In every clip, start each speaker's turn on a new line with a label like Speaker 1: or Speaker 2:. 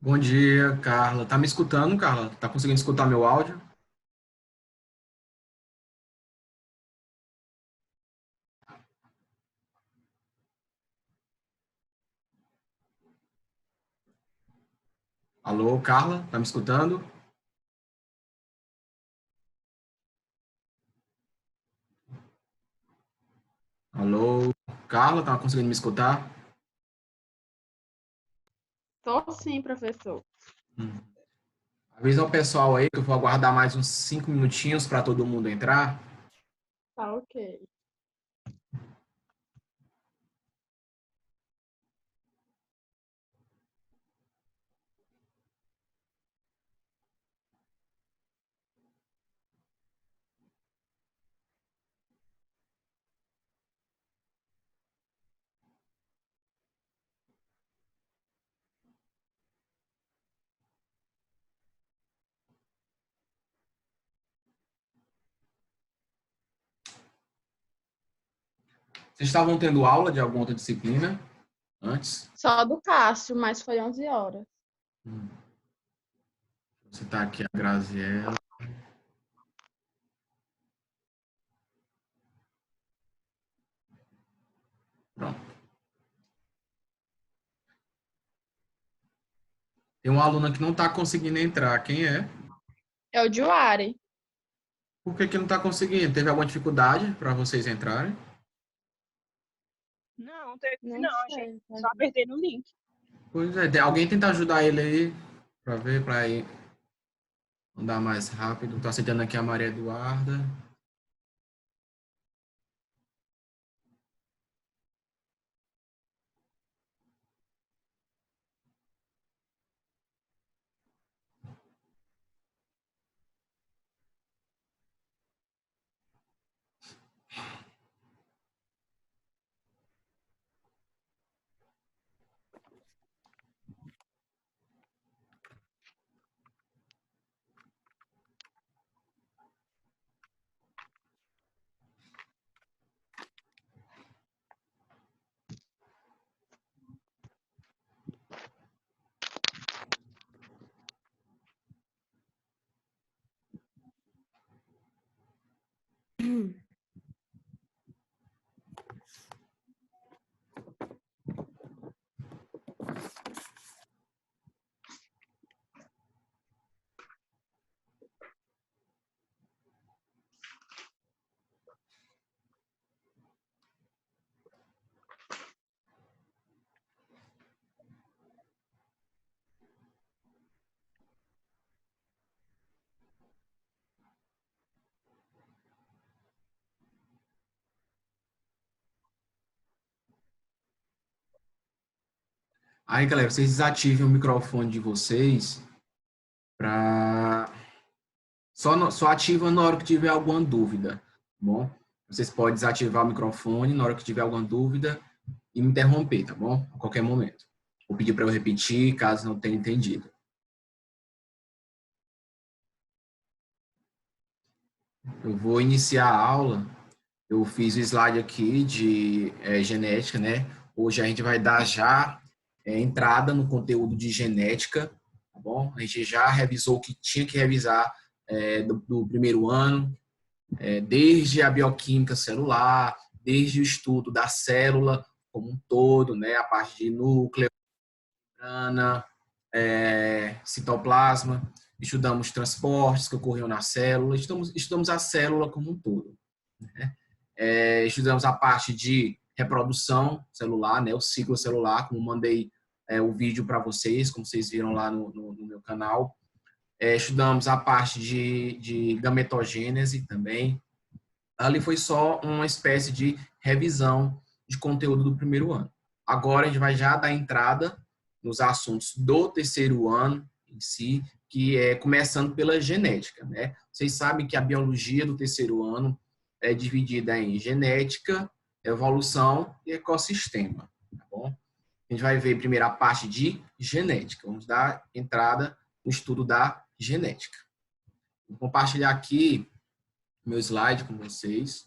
Speaker 1: Bom dia, Carla. Tá me escutando, Carla? Tá conseguindo escutar meu áudio? Alô, Carla? Tá me escutando? Alô, Carla? Tá conseguindo me escutar?
Speaker 2: Tô sim, professor.
Speaker 1: Hum. Avisa o pessoal aí que eu vou aguardar mais uns 5 minutinhos para todo mundo entrar.
Speaker 2: Tá ok.
Speaker 1: Vocês estavam tendo aula de alguma outra disciplina antes?
Speaker 2: Só do Cássio, mas foi 11 horas.
Speaker 1: Hum. Você tá aqui, a Graziella. Pronto. Tem uma aluna que não tá conseguindo entrar. Quem é?
Speaker 2: É o Juari.
Speaker 1: Por que que não tá conseguindo? Teve alguma dificuldade para vocês entrarem?
Speaker 3: Não, teve
Speaker 2: Nem
Speaker 3: não, achei
Speaker 2: sei.
Speaker 3: só apertei no link.
Speaker 1: Pois é, alguém tenta ajudar ele aí para ver, para andar mais rápido. Tô aceitando aqui a Maria Eduarda. Aí, galera, vocês desativem o microfone de vocês para só ativa na hora que tiver alguma dúvida, tá bom? Vocês podem desativar o microfone na hora que tiver alguma dúvida e me interromper, tá bom? A qualquer momento. Vou pedir para eu repetir, caso não tenha entendido. Eu vou iniciar a aula. Eu fiz o slide aqui de genética, né? Hoje a gente vai dar já entrada no conteúdo de genética, tá bom? A gente já revisou o que tinha que revisar do primeiro ano, desde a bioquímica celular, desde o estudo da célula como um todo, né? A parte de núcleo, membrana, citoplasma, estudamos transportes que ocorriam na célula, estudamos a célula como um todo. Né? Estudamos a parte de reprodução celular, né, o ciclo celular, como mandei o vídeo para vocês, como vocês viram lá no meu canal. Estudamos a parte de gametogênese também. Ali foi só uma espécie de revisão de conteúdo do primeiro ano. Agora a gente vai já dar entrada nos assuntos do terceiro ano em si, que é começando pela genética, né? Vocês sabem que a biologia do terceiro ano é dividida em genética, evolução e ecossistema, tá bom? A gente vai ver primeiro a parte de genética. Vamos dar entrada no estudo da genética. Vou compartilhar aqui meu slide com vocês.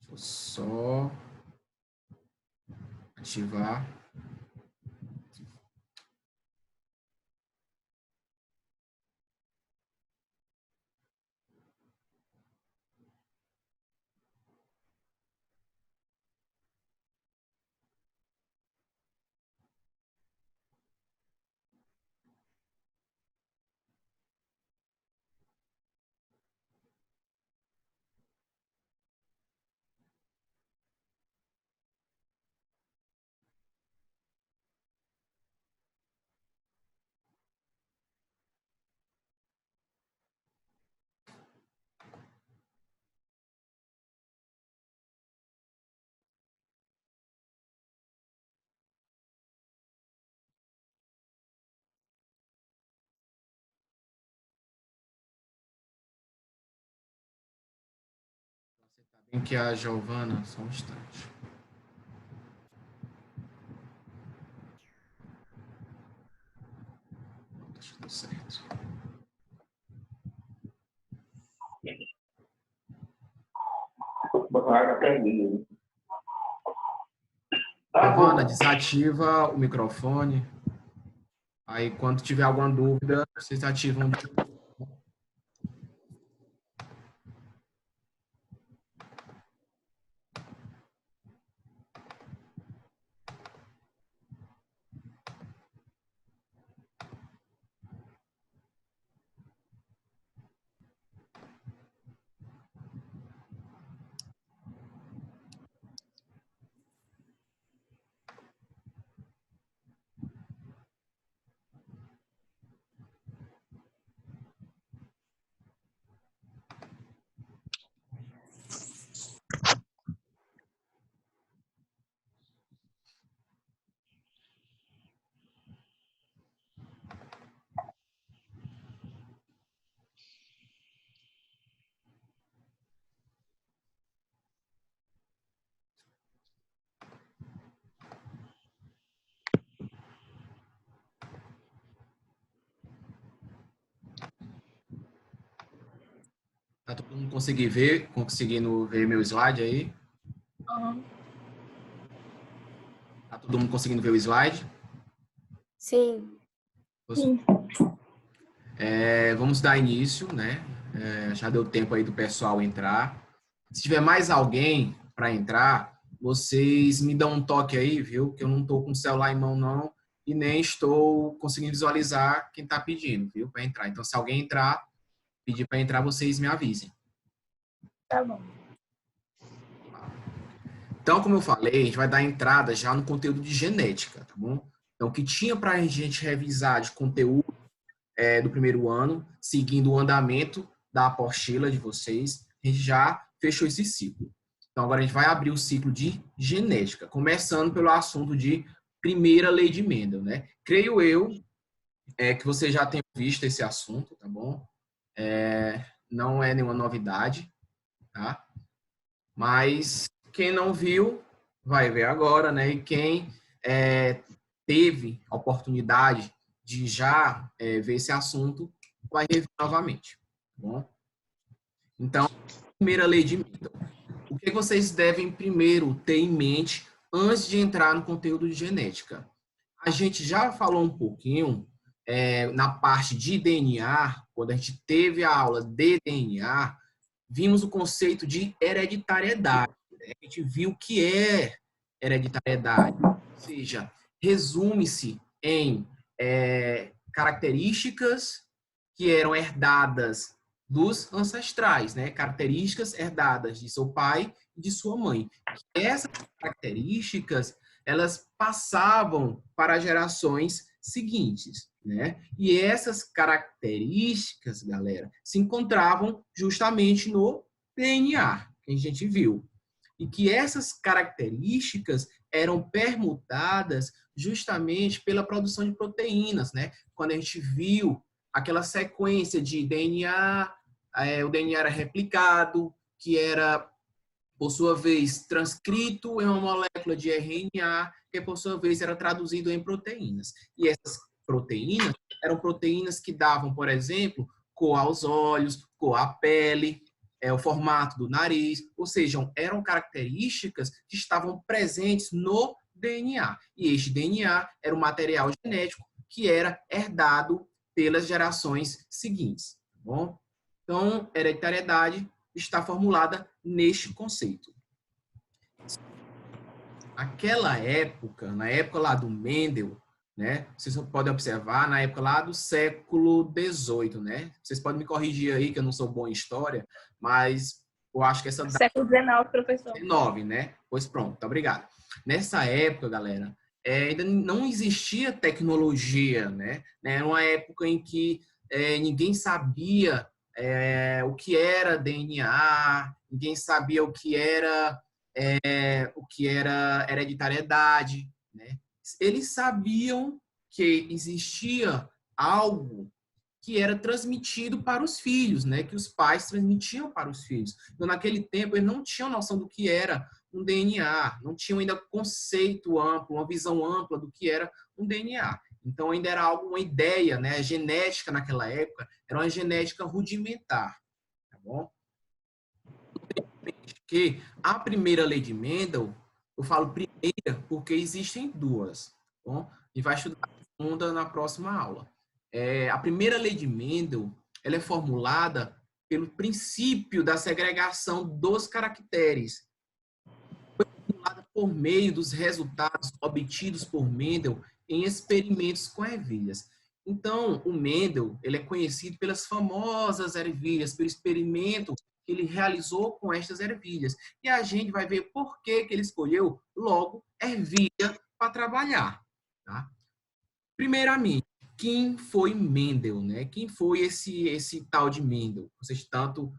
Speaker 1: Deixa eu só Ativar. Em que a Giovana, só um instante. Acho que deu certo. Giovana, desativa o microfone. Aí, quando tiver alguma dúvida, vocês ativam. Tá todo mundo conseguindo ver meu slide aí?
Speaker 3: Uhum.
Speaker 1: Tá todo mundo conseguindo ver o slide?
Speaker 4: Sim.
Speaker 3: Sim.
Speaker 1: Vamos dar início, né? Já deu tempo aí do pessoal entrar. Se tiver mais alguém para entrar, vocês me dão um toque aí, viu? Que eu não estou com o celular em mão, não, e nem estou conseguindo visualizar quem está pedindo, viu? Para entrar. Então, se alguém entrar, pedir para entrar, vocês me avisem.
Speaker 3: Tá bom.
Speaker 1: Então, como eu falei, a gente vai dar entrada já no conteúdo de genética, tá bom? Então, o que tinha para a gente revisar de conteúdo do primeiro ano, seguindo o andamento da apostila de vocês, a gente já fechou esse ciclo. Então, agora a gente vai abrir o ciclo de genética, começando pelo assunto de primeira lei de Mendel, né? Creio eu que você já tenha visto esse assunto, tá bom? Não é nenhuma novidade, tá? Mas quem não viu, vai ver agora, né? E quem teve a oportunidade de já ver esse assunto, vai rever novamente, tá bom? Então, primeira lei de Mendel. O que vocês devem primeiro ter em mente antes de entrar no conteúdo de genética? A gente já falou um pouquinho na parte de DNA, quando a gente teve a aula de DNA, vimos o conceito de hereditariedade. Né? A gente viu o que é hereditariedade. Ou seja, resume-se em características que eram herdadas dos ancestrais, né? Características herdadas de seu pai e de sua mãe. Essas características, elas passavam para gerações seguintes, né? E essas características, galera, se encontravam justamente no DNA, que a gente viu. E que essas características eram permutadas justamente pela produção de proteínas, né? Quando a gente viu aquela sequência de DNA, o DNA era replicado, que era, por sua vez, transcrito em uma molécula de RNA, que, por sua vez, era traduzido em proteínas. E essas proteínas eram proteínas que davam, por exemplo, cor aos olhos, cor à pele, o formato do nariz, ou seja, eram características que estavam presentes no DNA. E este DNA era o material genético que era herdado pelas gerações seguintes. Tá bom? Então, hereditariedade está formulada neste conceito. Aquela época, na época lá do Mendel, né? Vocês podem observar, na época lá do século XVIII, né? Vocês podem me corrigir aí, que eu não sou bom em história, mas eu acho que essa data
Speaker 3: Século XIX, professor.
Speaker 1: é 9, né? Pois pronto, tá, obrigado. Nessa época, galera, ainda não existia tecnologia, né? Era uma época em que ninguém sabia o que era DNA, ninguém sabia o que era hereditariedade, né? Eles sabiam que existia algo que era transmitido para os filhos, né? Que os pais transmitiam para os filhos. Então, naquele tempo, eles não tinham noção do que era um DNA, não tinham ainda conceito amplo, uma visão ampla do que era um DNA. Então, ainda era algo, uma ideia, né? A genética naquela época era uma genética rudimentar, tá bom? Que a primeira lei de Mendel, eu falo primeira porque existem duas, tá bom? E vai estudar a segunda na próxima aula. A primeira lei de Mendel, ela é formulada pelo princípio da segregação dos caracteres, foi formulada por meio dos resultados obtidos por Mendel em experimentos com ervilhas. Então, o Mendel, ele é conhecido pelas famosas ervilhas, pelo experimento que ele realizou com estas ervilhas. E a gente vai ver por que ele escolheu logo ervilha para trabalhar, tá? Primeiramente, quem foi Mendel, né? Quem foi esse tal de Mendel? Vocês tanto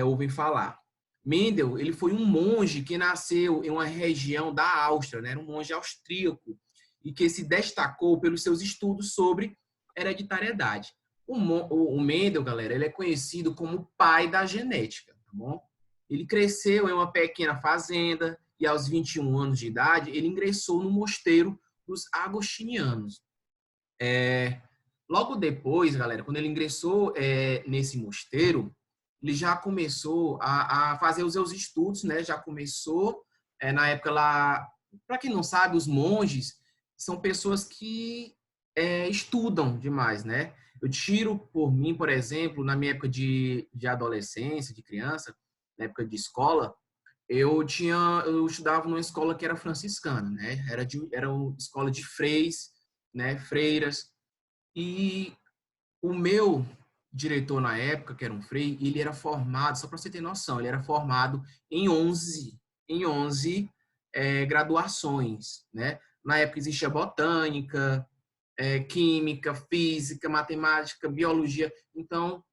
Speaker 1: ouvem falar. Mendel, ele foi um monge que nasceu em uma região da Áustria, né? Era um monge austríaco e que se destacou pelos seus estudos sobre hereditariedade. O Mendel, galera, ele é conhecido como o pai da genética, tá bom? Ele cresceu em uma pequena fazenda e aos 21 anos de idade, ele ingressou no mosteiro dos agostinianos. Logo depois, galera, quando ele ingressou nesse mosteiro, ele já começou a fazer os seus estudos, né? Já começou, na época lá, para quem não sabe, os monges são pessoas que estudam demais, né? Eu tiro por mim, por exemplo, na minha época de adolescência, de criança, na época de escola, eu estudava numa escola que era franciscana, né? Era uma escola de freis, né? Freiras. E o meu diretor na época, que era um frei, ele era formado, só para você ter noção, ele era formado em 11 graduações, né? Na época existia botânica, química, física, matemática, biologia. Então,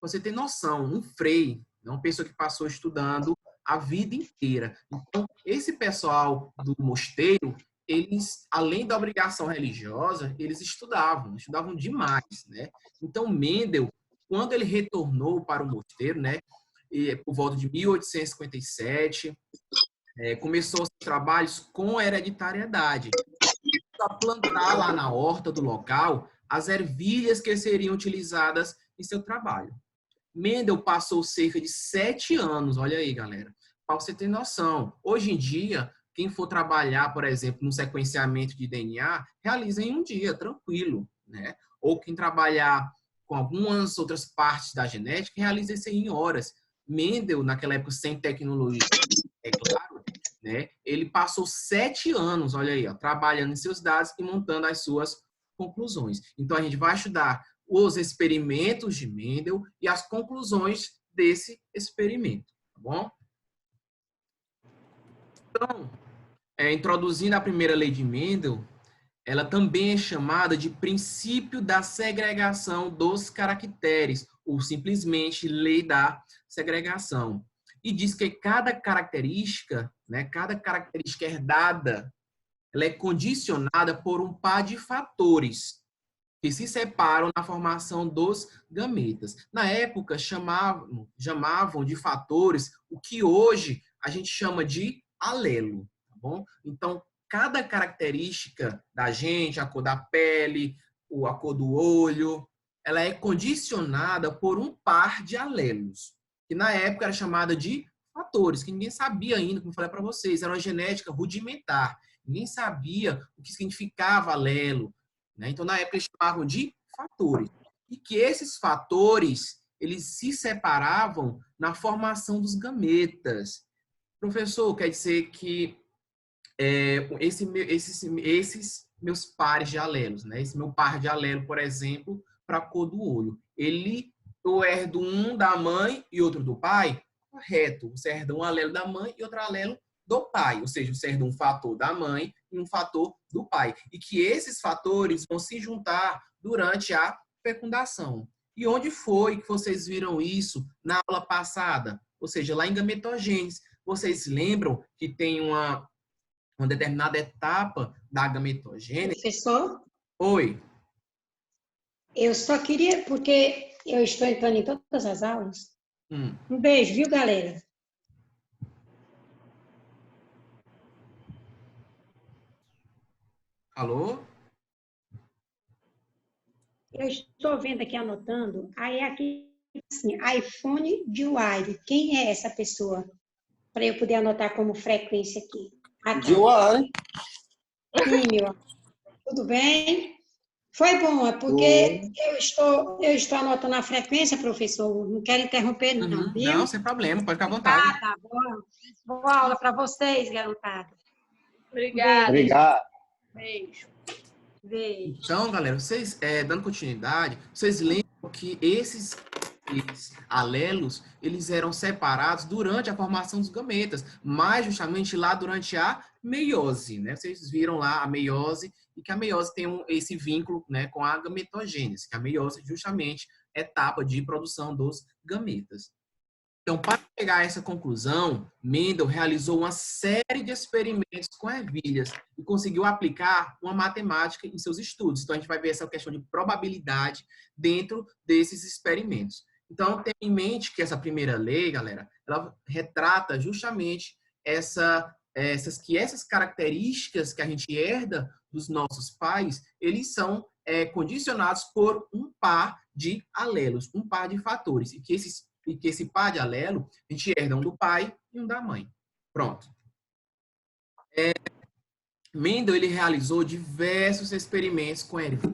Speaker 1: você tem noção, um frei, uma pessoa que passou estudando a vida inteira. Então, esse pessoal do mosteiro, eles, além da obrigação religiosa, eles estudavam demais, né? Então, Mendel, quando ele retornou para o mosteiro, né, por volta de 1857, começou os trabalhos com hereditariedade, a plantar lá na horta do local as ervilhas que seriam utilizadas em seu trabalho. Mendel passou cerca de 7 anos, olha aí, galera, para você ter noção. Hoje em dia, quem for trabalhar, por exemplo, no sequenciamento de DNA, realiza em um dia, tranquilo, né? Ou quem trabalhar com algumas outras partes da genética, realiza isso em horas. Mendel, naquela época, sem tecnologia, é claro, né? Ele passou 7 anos, olha aí, ó, trabalhando em seus dados e montando as suas conclusões. Então, a gente vai estudar os experimentos de Mendel e as conclusões desse experimento, tá bom? Então, introduzindo a primeira lei de Mendel, ela também é chamada de princípio da segregação dos caracteres, ou simplesmente lei da segregação. E diz que cada característica, né, cada característica herdada, ela é condicionada por um par de fatores que se separam na formação dos gametas. Na época, chamavam de fatores o que hoje a gente chama de alelo, tá bom? Então, cada característica da gente, a cor da pele, a cor do olho, ela é condicionada por um par de alelos, que na época era chamada de fatores, que ninguém sabia ainda, como eu falei para vocês, era uma genética rudimentar. Ninguém sabia o que significava alelo, né? Então, na época, eles chamavam de fatores. E que esses fatores, eles se separavam na formação dos gametas. Professor, quer dizer que esses meus pares de alelos, né? Esse meu par de alelo, por exemplo, para a cor do olho. Eu herdo um da mãe e outro do pai? Correto. Você herda um alelo da mãe e outro alelo do pai. Ou seja, você herda um fator da mãe e um fator do pai. E que esses fatores vão se juntar durante a fecundação. E onde foi que vocês viram isso na aula passada? Ou seja, lá em gametogênese. Vocês lembram que tem uma determinada etapa da gametogênese?
Speaker 5: Professor,
Speaker 1: Oi.
Speaker 5: eu só queria, porque eu estou entrando em todas as aulas.
Speaker 1: Hum.
Speaker 5: Um beijo, viu, galera?
Speaker 1: Alô?
Speaker 5: Eu estou vendo aqui, anotando, aí aqui, assim, iPhone de Wire. Quem é essa pessoa? Para eu poder anotar como frequência aqui.
Speaker 6: De Wire.
Speaker 5: Sim, meu amor. Tudo bem? Foi bom, é porque eu estou anotando a frequência, professor. Não quero interromper, não, viu?
Speaker 1: Não, sem problema, pode ficar à vontade.
Speaker 5: Tá bom. Boa aula para vocês, garotada.
Speaker 2: Obrigada.
Speaker 6: Obrigado.
Speaker 2: Beijo.
Speaker 5: Beijo.
Speaker 1: Então, galera, vocês, dando continuidade, vocês lembram que esses alelos, eles eram separados durante a formação dos gametas, mais justamente lá durante a meiose, né? Vocês viram lá a meiose, e que a meiose tem esse vínculo, né, com a gametogênese, que a meiose justamente é a etapa de produção dos gametas. Então, para chegar a essa conclusão, Mendel realizou uma série de experimentos com ervilhas e conseguiu aplicar uma matemática em seus estudos. Então, a gente vai ver essa questão de probabilidade dentro desses experimentos. Então, tenha em mente que essa primeira lei, galera, ela retrata justamente essas características que a gente herda dos nossos pais, eles são condicionados por um par de alelos, um par de fatores, e que esse par de alelo, a gente herda um do pai e um da mãe. Pronto. Mendel, ele realizou diversos experimentos com ervilha,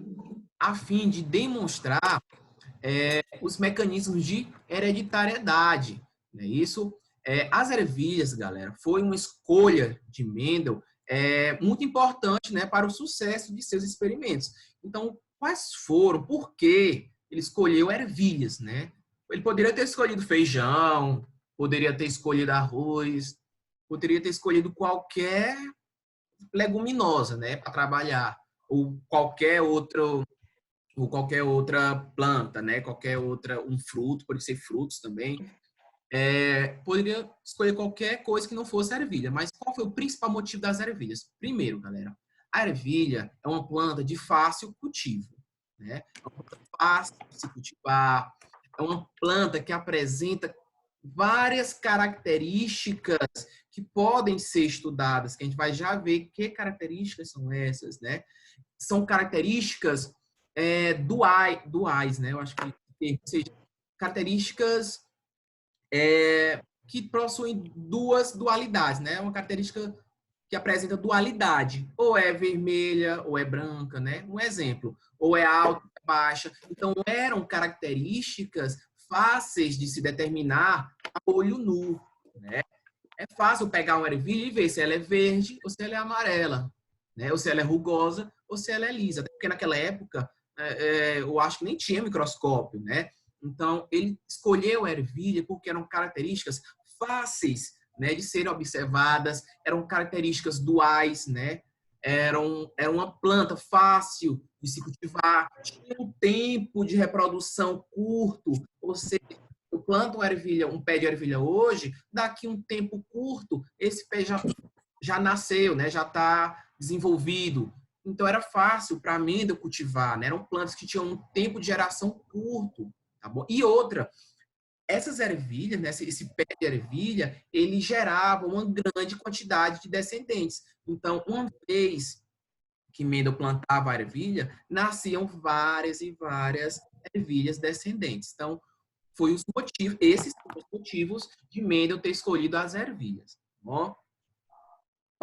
Speaker 1: a fim de demonstrar os mecanismos de hereditariedade. Né? As ervilhas, galera, foi uma escolha de Mendel muito importante, né, para o sucesso de seus experimentos. Então, quais foram? Por que ele escolheu ervilhas, né? Ele poderia ter escolhido feijão, poderia ter escolhido arroz, poderia ter escolhido qualquer leguminosa, né, para trabalhar, ou qualquer outra planta, né, um fruto, pode ser frutos também. Poderia escolher qualquer coisa que não fosse ervilha, mas qual foi o principal motivo das ervilhas? Primeiro, galera, a ervilha é uma planta de fácil cultivo, né? É uma planta fácil de se cultivar, é uma planta que apresenta várias características que podem ser estudadas, que a gente vai já ver que características são essas, né? São características duais, né? Eu acho que, ou seja, características que possuem duas dualidades, né? Uma característica que apresenta dualidade, ou é vermelha ou é branca, né? Um exemplo, ou é alta ou é baixa. Então, eram características fáceis de se determinar a olho nu, né? É fácil pegar uma ervilha e ver se ela é verde ou se ela é amarela, né? Ou se ela é rugosa ou se ela é lisa. Até porque naquela época, eu acho que nem tinha microscópio, né? Então, ele escolheu a ervilha porque eram características fáceis, né, de serem observadas, eram características duais, né? Era uma planta fácil de se cultivar, tinha um tempo de reprodução curto, ou seja, eu planto um pé de ervilha hoje, daqui um tempo curto, esse pé já nasceu, né? Já está desenvolvido. Então, era fácil para a amêndoa cultivar, né? Eram plantas que tinham um tempo de geração curto. Tá bom? E outra, essas ervilhas, né, esse pé de ervilha, ele gerava uma grande quantidade de descendentes. Então, uma vez que Mendel plantava a ervilha, nasciam várias e várias ervilhas descendentes. Então, esses são os motivos de Mendel ter escolhido as ervilhas. Tá bom?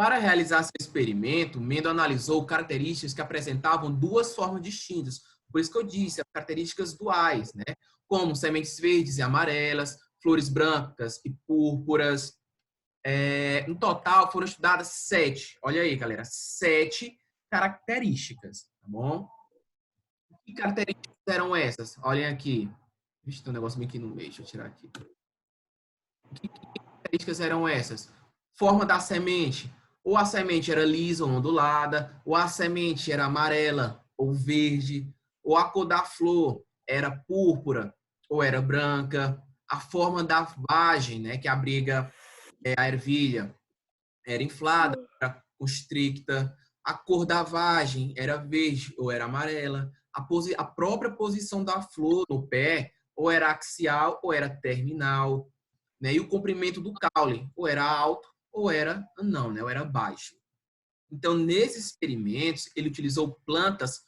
Speaker 1: Para realizar seu experimento, Mendel analisou características que apresentavam duas formas distintas. Por isso que eu disse, as características duais, né? Como sementes verdes e amarelas, flores brancas e púrpuras. No total, foram estudadas 7. Olha aí, galera, 7 características, tá bom? Que características eram essas? Olhem aqui. Vixe, tem um negócio bem aqui no meio, deixa eu tirar aqui. Que características eram essas? Forma da semente. Ou a semente era lisa ou ondulada, ou a semente era amarela ou verde, ou a cor da flor era púrpura ou era branca. A forma da vagem, né, que abriga a ervilha, era inflada, era constricta. A cor da vagem era verde ou era amarela. A própria posição da flor no pé ou era axial ou era terminal, né? E o comprimento do caule ou era alto ou era não, né? Ou era baixo. Então, nesses experimentos, ele utilizou plantas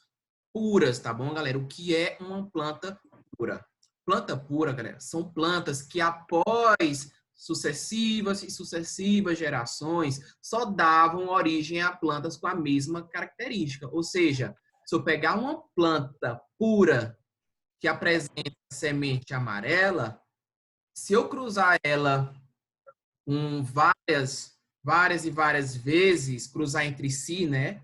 Speaker 1: puras, tá bom, galera? O que é uma planta pura? Planta pura, galera, são plantas que após sucessivas e sucessivas gerações só davam origem a plantas com a mesma característica. Ou seja, se eu pegar uma planta pura que apresenta semente amarela, se eu cruzar ela com várias e várias vezes, cruzar entre si, né?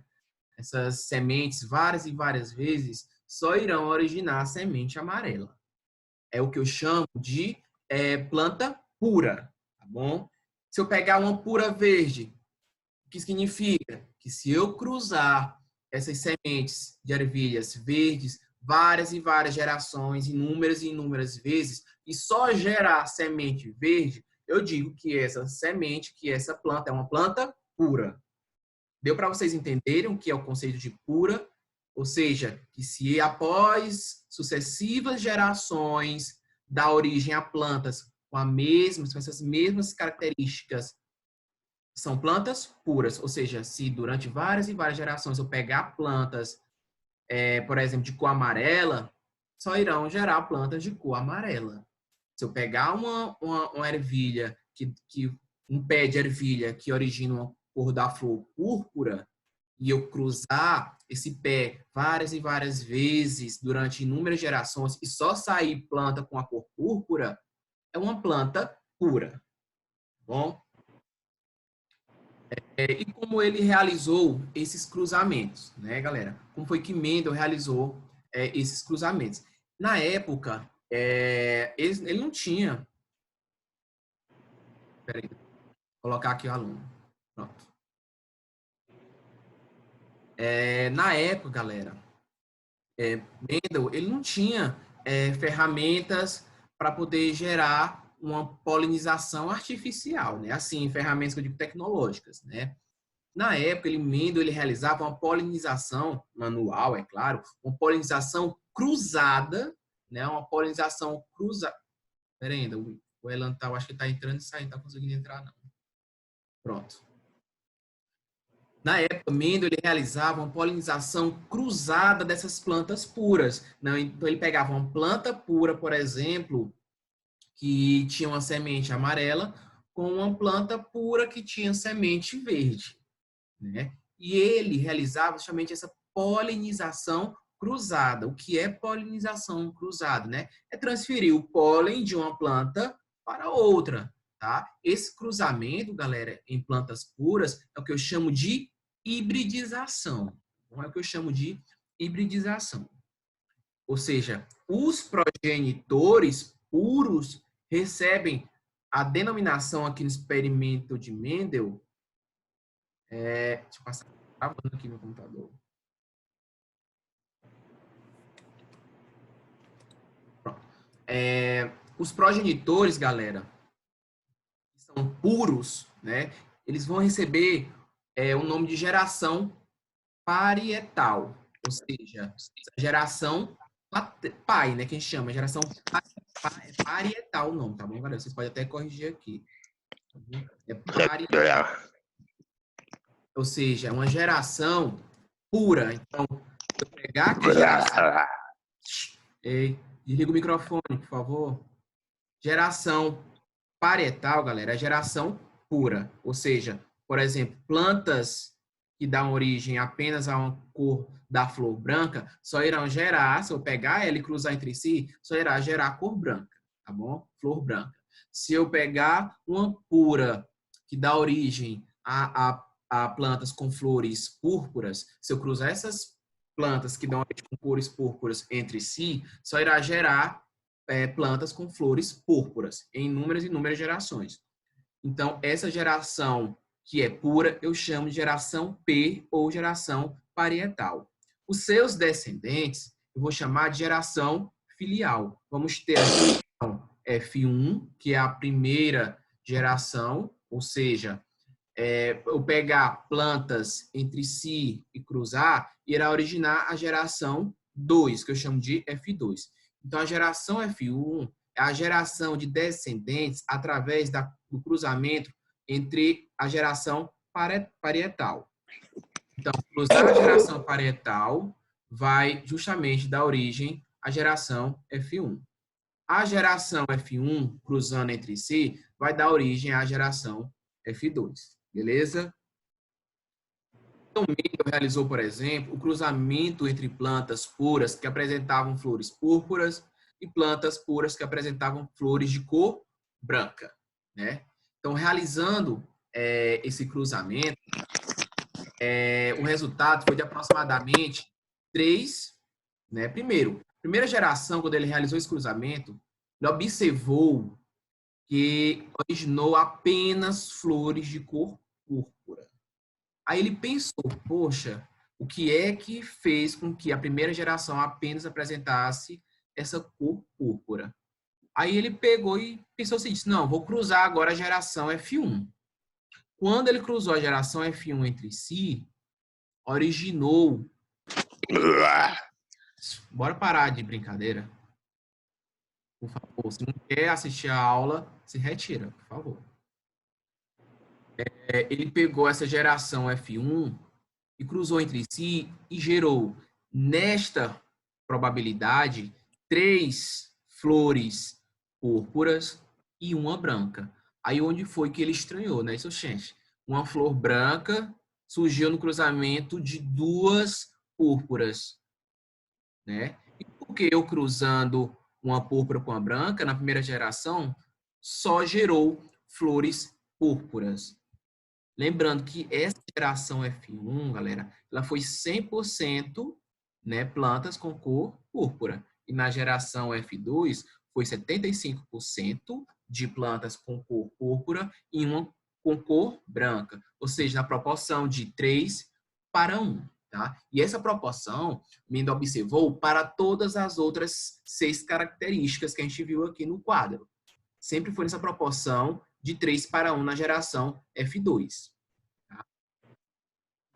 Speaker 1: Essas sementes várias e várias vezes, só irão originar a semente amarela. É o que eu chamo de planta pura, tá bom? Se eu pegar uma pura verde, o que significa? Que se eu cruzar essas sementes de ervilhas verdes várias e várias gerações, inúmeras e inúmeras vezes, e só gerar semente verde, eu digo que essa semente, que essa planta é uma planta pura. Deu para vocês entenderem o que é o conceito de pura? Ou seja, que se após sucessivas gerações dá origem a plantas com essas mesmas características, são plantas puras. Ou seja, se durante várias e várias gerações eu pegar plantas, por exemplo, de cor amarela, só irão gerar plantas de cor amarela. Se eu pegar uma ervilha, um pé de ervilha que origina uma cor da flor púrpura, e eu cruzar esse pé várias e várias vezes durante inúmeras gerações e só sair planta com a cor púrpura, é uma planta pura. Bom? E como ele realizou esses cruzamentos, né, galera? Como foi que Mendel realizou esses cruzamentos? Na época, ele não tinha... Peraí, vou colocar aqui o aluno. Pronto. Na época, galera, Mendel, ele não tinha ferramentas para poder gerar uma polinização artificial, né? Assim, ferramentas que eu digo tecnológicas, né? Na época, Mendel realizava uma polinização manual, é claro, uma polinização cruzada, né? Uma polinização cruzada. Pera aí, o Elan tá, acho que está entrando e saindo, não está conseguindo entrar, não. Pronto. Na época, Mendel realizava uma polinização cruzada dessas plantas puras. Não, então, ele pegava uma planta pura, por exemplo, que tinha uma semente amarela, com uma planta pura que tinha semente verde, né? E ele realizava justamente essa polinização cruzada. O que é polinização cruzada, né? É transferir o pólen de uma planta para outra, tá? Esse cruzamento, galera, em plantas puras, é o que eu chamo de hibridização. Não é o que eu chamo de hibridização. Ou seja, os progenitores puros recebem a denominação aqui no experimento de Mendel. Deixa eu passar gravando aqui no computador. Pronto. Os progenitores, galera, que são puros, né? Eles vão receber o nome de geração parietal, ou seja, geração pai, né? Que a gente chama geração parietal, o nome, tá bom, galera? Vocês podem até corrigir aqui. Parietal. Ou seja, é uma geração pura. Então, se eu pegar aqui a geração... Desliga o microfone, por favor. Geração parietal, galera, é geração pura. Ou seja, por exemplo, plantas que dão origem apenas a uma cor da flor branca, só irão gerar, se eu pegar ela e cruzar entre si, só irá gerar cor branca, tá bom? Flor branca. Se eu pegar uma pura que dá origem a plantas com flores púrpuras, se eu cruzar essas plantas que dão origem com cores púrpuras entre si, só irá gerar plantas com flores púrpuras, em inúmeras e inúmeras gerações. Então, essa geração que é pura, eu chamo de geração P ou geração parietal. Os seus descendentes, eu vou chamar de geração filial. Vamos ter a geração F1, que é a primeira geração, ou seja, eu pegar plantas entre si e cruzar, irá originar a geração 2, que eu chamo de F2. Então, a geração F1 é a geração de descendentes através do cruzamento entre a geração parietal. Então, cruzar a geração parietal vai justamente dar origem à geração F1. A geração F1, cruzando entre si, vai dar origem à geração F2. Beleza? Então, Mendel realizou, por exemplo, o cruzamento entre plantas puras que apresentavam flores púrpuras e plantas puras que apresentavam flores de cor branca, né? Então, realizando esse cruzamento, o resultado foi de aproximadamente 3, né? Primeira geração, quando ele realizou esse cruzamento, ele observou que originou apenas flores de cor púrpura. Aí ele pensou, poxa, o que é que fez com que a primeira geração apenas apresentasse essa cor púrpura? Aí ele pegou e pensou assim, não, vou cruzar agora a geração F1. Quando ele cruzou a geração F1 entre si, originou... Bora parar de brincadeira. Por favor, se não quer assistir a aula, se retira, por favor. Ele pegou essa geração F1 e cruzou entre si e gerou, nesta probabilidade, 3 flores púrpuras e uma branca. Aí onde foi que ele estranhou, né? Isso, gente. Uma flor branca surgiu no cruzamento de 2 púrpuras, né? E por que eu cruzando uma púrpura com a branca, na primeira geração, só gerou flores púrpuras? Lembrando que essa geração F1, galera, ela foi 100%, né, plantas com cor púrpura. E na geração F2, foi 75% de plantas com cor púrpura e uma com cor branca. Ou seja, na proporção de 3:1. Tá? E essa proporção, Mendel observou para todas as outras 6 características que a gente viu aqui no quadro. Sempre foi nessa proporção de 3:1 na geração F2. Tá?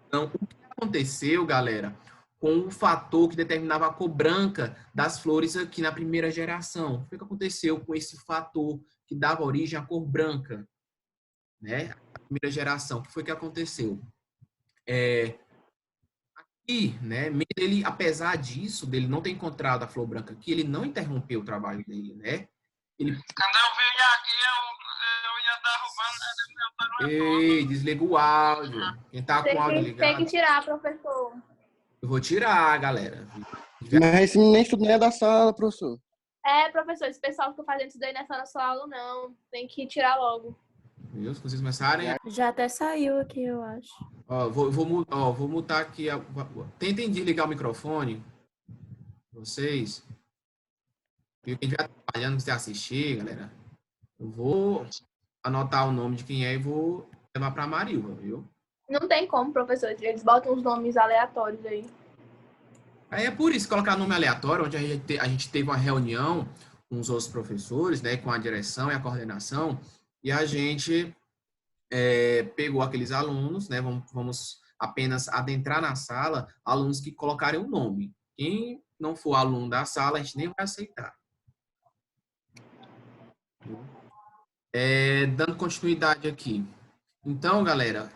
Speaker 1: Então, o que aconteceu, galera, com o fator que determinava a cor branca das flores aqui na primeira geração? O que aconteceu com esse fator que dava origem à cor branca, né? A primeira geração, o que foi que aconteceu? E, né, ele, apesar disso, dele não ter encontrado a flor branca aqui, ele não interrompeu o trabalho dele, né? Ele...
Speaker 6: Quando eu vim aqui, eu ia derrubando.
Speaker 1: Ei, desliga o áudio. Quem tá com o áudio ligado...
Speaker 2: Tem que tirar, professor.
Speaker 1: Eu vou tirar, galera.
Speaker 7: Mas esse menino nem estuda nem é da sala, professor.
Speaker 2: Professor, esse pessoal que tá fazendo isso daí não é só na sua aula, não. Tem que tirar logo.
Speaker 1: Viu? Se vocês começarem...
Speaker 4: Já até saiu aqui, eu acho.
Speaker 1: Ó, vou mutar aqui. Tentem desligar o microfone. Vocês. E quem estiver trabalhando, quiser assistir, galera, eu vou anotar o nome de quem é e vou levar para a Marilva, viu?
Speaker 2: Não tem como, professor. Eles botam uns nomes aleatórios aí.
Speaker 1: Aí é por isso colocar nome aleatório, onde a gente teve uma reunião com os outros professores, né, com a direção e a coordenação, e a gente pegou aqueles alunos, né, vamos apenas adentrar na sala, alunos que colocarem o nome. Quem não for aluno da sala, a gente nem vai aceitar. Dando continuidade aqui. Então, galera,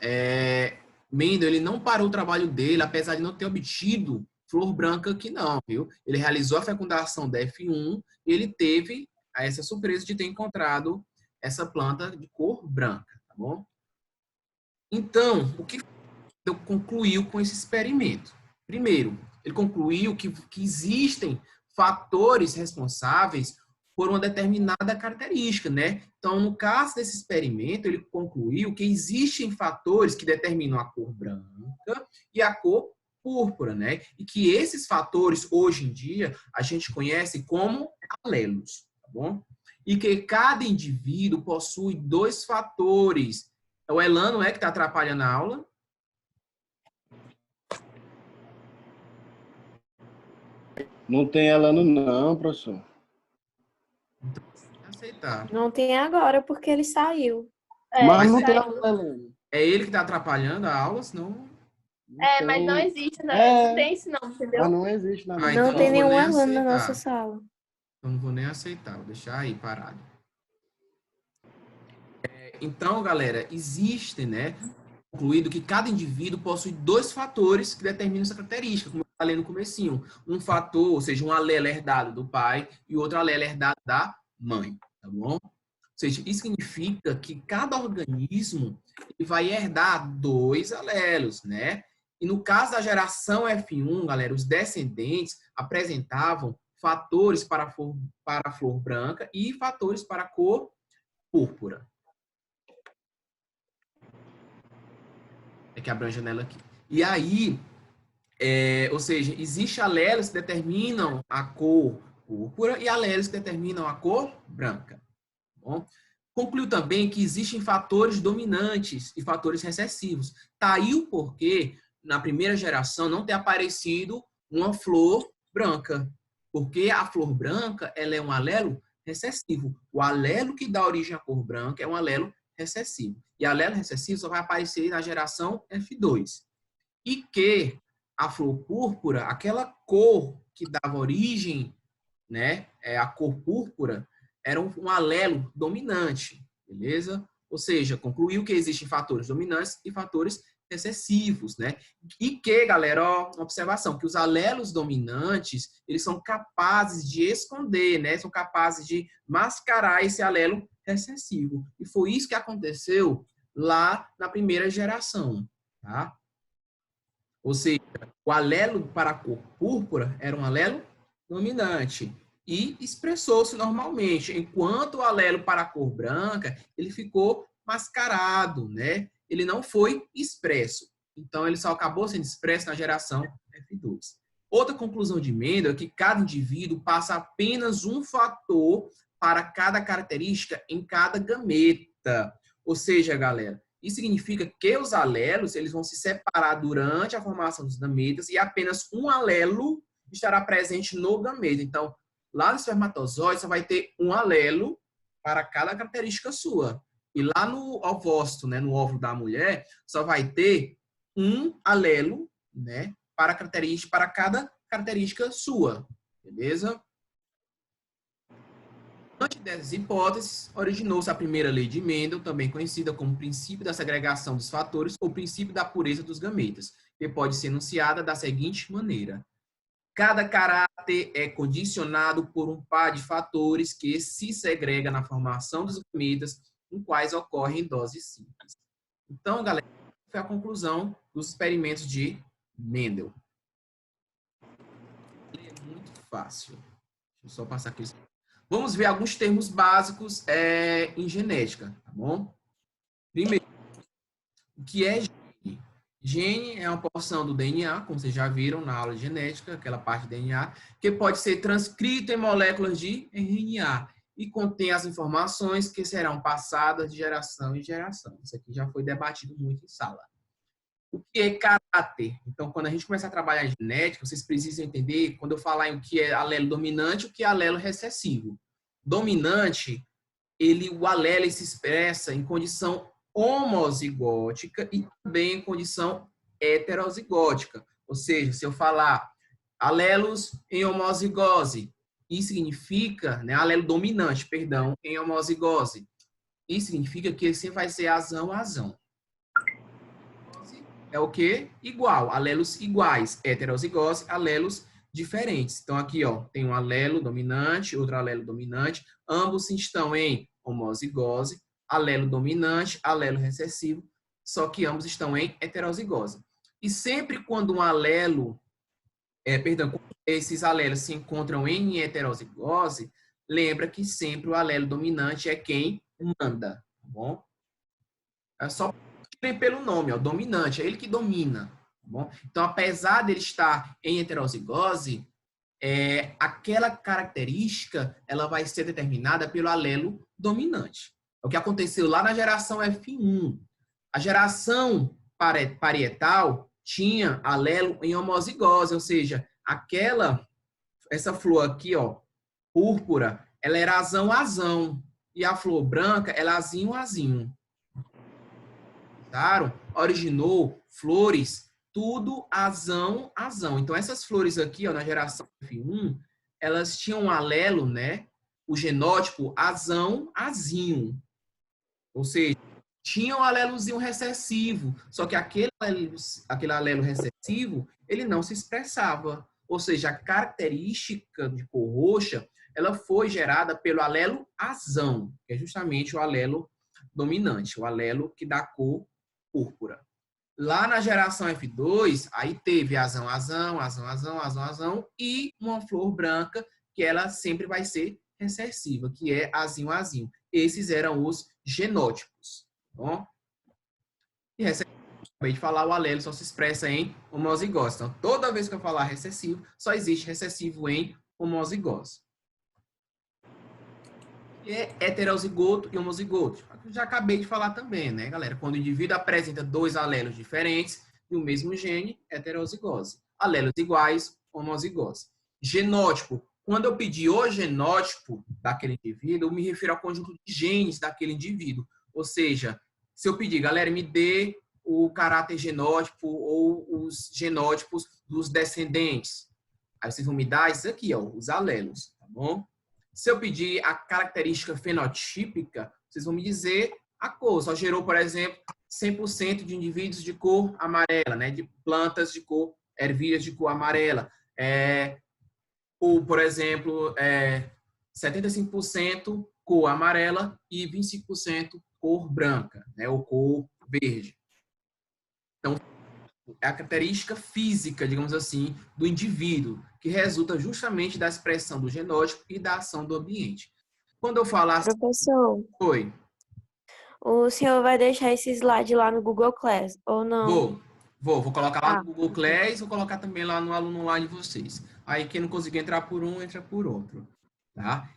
Speaker 1: Mendel, ele não parou o trabalho dele, apesar de não ter obtido flor branca aqui não, viu? Ele realizou a fecundação da F1 e ele teve essa surpresa de ter encontrado essa planta de cor branca, tá bom? Então, o que ele concluiu com esse experimento? Primeiro, ele concluiu que existem fatores responsáveis por uma determinada característica, né? Então, no caso desse experimento, ele concluiu que existem fatores que determinam a cor branca e a cor púrpura, né? E que esses fatores, hoje em dia, a gente conhece como alelos, tá bom? E que cada indivíduo possui 2 fatores. O Elano que está atrapalhando a aula?
Speaker 7: Não tem ela não, professor.
Speaker 1: Aceitar.
Speaker 4: Não tem agora, porque ele saiu.
Speaker 7: Mas não
Speaker 2: isso
Speaker 7: tem
Speaker 2: aí.
Speaker 7: ela Helena.
Speaker 1: É ele que está atrapalhando a aula, senão...
Speaker 2: É, mas não existe, não.
Speaker 7: É.
Speaker 2: Não tem isso não, entendeu?
Speaker 7: Mas não existe na
Speaker 1: Ah,
Speaker 7: minha.
Speaker 1: então
Speaker 4: Não tem
Speaker 1: eu vou
Speaker 4: nenhum
Speaker 1: nem
Speaker 4: aluno na
Speaker 1: aceitar.
Speaker 4: nossa sala.
Speaker 1: Eu não vou nem aceitar, vou deixar aí parado. Então, galera, existe, né, concluído que cada indivíduo possui 2 fatores que determinam essa característica, como eu falei no comecinho. Um fator, ou seja, um alelo herdado do pai e outro alelo herdado da mãe, tá bom? Ou seja, isso significa que cada organismo ele vai herdar 2 alelos, né? E no caso da geração F1, galera, os descendentes apresentavam fatores para a flor branca e fatores para a cor púrpura. É que abrir a janela aqui. E aí, ou seja, existem alelos que determinam a cor púrpura e alelos que determinam a cor branca. Tá bom? Concluiu também que existem fatores dominantes e fatores recessivos. Tá aí o porquê, na primeira geração, não ter aparecido uma flor branca. Porque a flor branca ela é um alelo recessivo. O alelo que dá origem à cor branca é um alelo recessivo. E alelo recessivo só vai aparecer na geração F2. E que a flor púrpura, aquela cor que dava origem, né, a cor púrpura, era um alelo dominante, beleza? Ou seja, concluiu que existem fatores dominantes e fatores recessivos, né? E que, galera, ó, uma observação, que os alelos dominantes, eles são capazes de esconder, né? São capazes de mascarar esse alelo recessivo. E foi isso que aconteceu lá na primeira geração, tá? Ou seja, o alelo para a cor púrpura era um alelo dominante e expressou-se normalmente, enquanto o alelo para a cor branca, ele ficou mascarado, né? Ele não foi expresso. Então, ele só acabou sendo expresso na geração F2. Outra conclusão de Mendel é que cada indivíduo passa apenas um fator para cada característica em cada gameta. Ou seja, galera, isso significa que os alelos eles vão se separar durante a formação dos gametas e apenas um alelo estará presente no gameta. Então, lá no espermatozoide, você vai ter um alelo para cada característica sua. E lá no ovócito, né, no óvulo da mulher, só vai ter um alelo, né, para cada característica sua. Beleza? Antes dessas hipóteses, originou-se a primeira lei de Mendel, também conhecida como princípio da segregação dos fatores ou princípio da pureza dos gametas, que pode ser enunciada da seguinte maneira: cada caráter é condicionado por um par de fatores que se segrega na formação dos gametas, em quais ocorrem doses simples. Então, galera, foi a conclusão dos experimentos de Mendel. É muito fácil. Deixa eu só passar aqui. Vamos ver alguns termos básicos em genética, tá bom? Primeiro, o que é gene? Gene é uma porção do DNA, como vocês já viram na aula de genética, aquela parte do DNA, que pode ser transcrito em moléculas de RNA e contém as informações que serão passadas de geração em geração. Isso aqui já foi debatido muito em sala. O que é caráter? Então, quando a gente começar a trabalhar em genética, vocês precisam entender, quando eu falar em o que é alelo dominante, o que é alelo recessivo. Dominante, o alelo se expressa em condição homozigótica e também em condição heterozigótica. Ou seja, se eu falar alelos em homozigose, isso significa, né, alelo dominante, perdão, em homozigose. Isso significa que sempre vai ser azão-azão. É o quê? Igual, alelos iguais, heterozigose, alelos diferentes. Então, aqui, ó, tem um alelo dominante, outro alelo dominante, ambos estão em homozigose, alelo dominante, alelo recessivo, só que ambos estão em heterozigose. E sempre quando um alelo, quando esses alelos se encontram em heterozigose, lembra que sempre o alelo dominante é quem manda, tá bom? É só pelo nome, ó, dominante, é ele que domina, tá bom? Então, apesar dele estar em heterozigose, aquela característica ela vai ser determinada pelo alelo dominante. É o que aconteceu lá na geração F1. A geração parietal tinha alelo em homozigose, ou seja, essa flor aqui, ó, púrpura, ela era azão-azão, e a flor branca, ela é azinho-azinho. Claro? Originou flores tudo azão-azão. Então, essas flores aqui, ó, na geração F1, elas tinham um alelo, né? O genótipo azão-azinho. Ou seja, tinha um alelozinho recessivo, só que aquele alelo recessivo, ele não se expressava. Ou seja, a característica de cor roxa, ela foi gerada pelo alelo azão, que é justamente o alelo dominante, o alelo que dá cor púrpura. Lá na geração F2, aí teve azão-azão, azão-azão e uma flor branca, que ela sempre vai ser recessiva, que é azinho-azinho. Esses eram os genótipos. Tá bom? E acabei de falar, o alelo só se expressa em homozigose. Então, toda vez que eu falar recessivo, só existe recessivo em homozigose. E é heterozigoto e homozigoto. Eu já acabei de falar também, né, galera? Quando o indivíduo apresenta dois alelos diferentes e o mesmo gene, heterozigose. Alelos iguais, homozigose. Genótipo. Quando eu pedir o genótipo daquele indivíduo, eu me refiro ao conjunto de genes daquele indivíduo. Ou seja, se eu pedir, galera, me dê o caráter genótipo ou os genótipos dos descendentes. Aí vocês vão me dar isso aqui, ó, os alelos, tá bom? Se eu pedir a característica fenotípica, vocês vão me dizer a cor. Só gerou, por exemplo, 100% de indivíduos de cor amarela, né? De plantas de cor, ervilhas de cor amarela. Ou, por exemplo, 75% cor amarela e 25% cor branca, né? Ou cor verde. Então, é a característica física, digamos assim, do indivíduo, que resulta justamente da expressão do genótipo e da ação do ambiente. Quando eu falar assim...
Speaker 4: Professor,
Speaker 1: Oi.
Speaker 4: o senhor vai deixar esse slide lá no Google Class, ou não?
Speaker 1: Vou colocar lá no Google Class, vou colocar também lá no Aluno Online de vocês. Aí quem não conseguir entrar por um, entra por outro. Tá?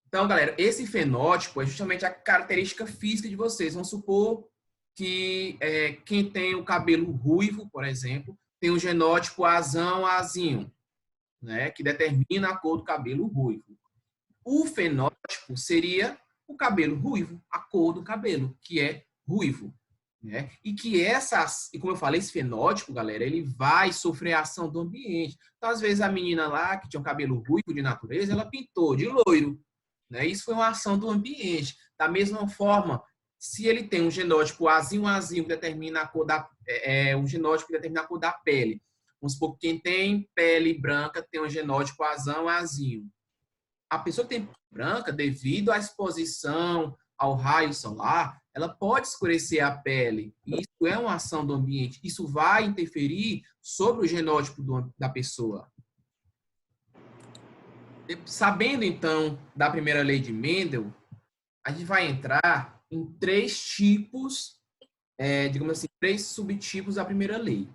Speaker 1: Então, galera, esse fenótipo é justamente a característica física de vocês. Vamos supor que quem tem o cabelo ruivo, por exemplo, tem o genótipo azão-azinho, né, que determina a cor do cabelo ruivo. O fenótipo seria o cabelo ruivo, a cor do cabelo, que é ruivo. Né? E como eu falei, esse fenótipo, galera, ele vai sofrer a ação do ambiente. Então, às vezes, a menina lá, que tinha um cabelo ruivo de natureza, ela pintou de loiro. Né? Isso foi uma ação do ambiente. Da mesma forma, se ele tem um genótipo azinho-azinho que determina a cor um genótipo que determina a cor da pele. Vamos supor que quem tem pele branca tem um genótipo azão-azinho. A pessoa que tem pele branca, devido à exposição ao raio solar, ela pode escurecer a pele. Isso é uma ação do ambiente. Isso vai interferir sobre o genótipo da pessoa. Sabendo, então, da primeira lei de Mendel, a gente vai entrar em três tipos, digamos assim, três subtipos da primeira lei.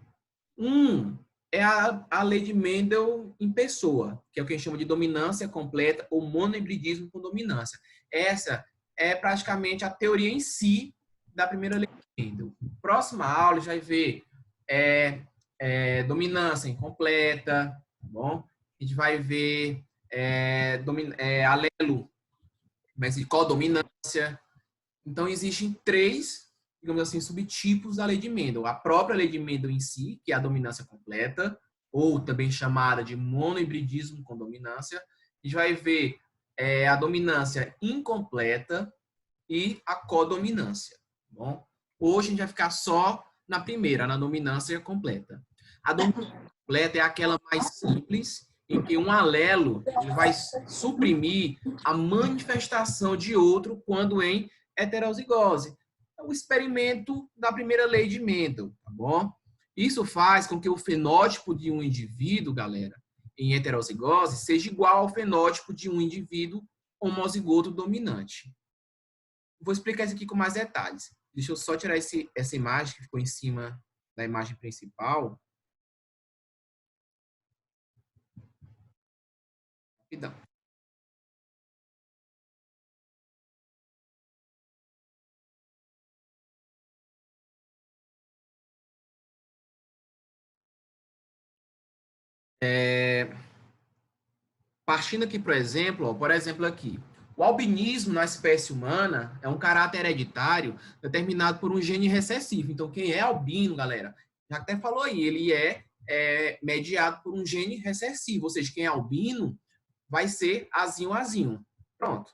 Speaker 1: É a lei de Mendel em pessoa, que é o que a gente chama de dominância completa ou monohibridismo com dominância. Essa é praticamente a teoria em si da primeira lei de Mendel. Próxima aula, a gente vai ver dominância incompleta, tá bom? A gente vai ver alelo, mas de codominância. Então, existem três, digamos assim, subtipos da lei de Mendel. A própria lei de Mendel em si, que é a dominância completa, ou também chamada de monohibridismo com dominância. A gente vai ver a dominância incompleta e a codominância. Tá bom? Hoje a gente vai ficar só na primeira, na dominância completa. A dominância completa é aquela mais simples, em que um alelo ele vai suprimir a manifestação de outro quando em heterozigose. o experimento da primeira lei de Mendel, tá bom? Isso faz com que o fenótipo de um indivíduo, galera, em heterozigose, seja igual ao fenótipo de um indivíduo homozigoto dominante. Vou explicar isso aqui com mais detalhes. Deixa eu só tirar essa imagem que ficou em cima da imagem principal. Rapidão. Partindo aqui, por exemplo, aqui, o albinismo na espécie humana é um caráter hereditário determinado por um gene recessivo. Então, quem é albino, galera, já até falou aí, ele é mediado por um gene recessivo, ou seja, quem é albino vai ser azinho. Pronto.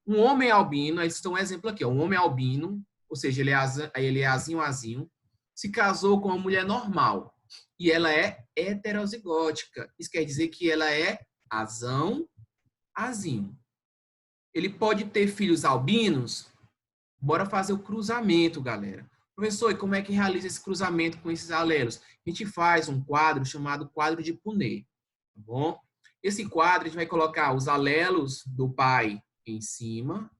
Speaker 1: Um homem albino, eles estão um exemplo aqui, ó, um homem albino, ou seja, ele é azinho, se casou com uma mulher normal e ela é heterozigótica. Isso quer dizer que ela é azinho. Ele pode ter filhos albinos? Bora fazer o cruzamento, galera. Professor, e como é que realiza esse cruzamento com esses alelos? A gente faz um quadro chamado quadro de Punnett, tá bom? Esse quadro a gente vai colocar os alelos do pai em cima,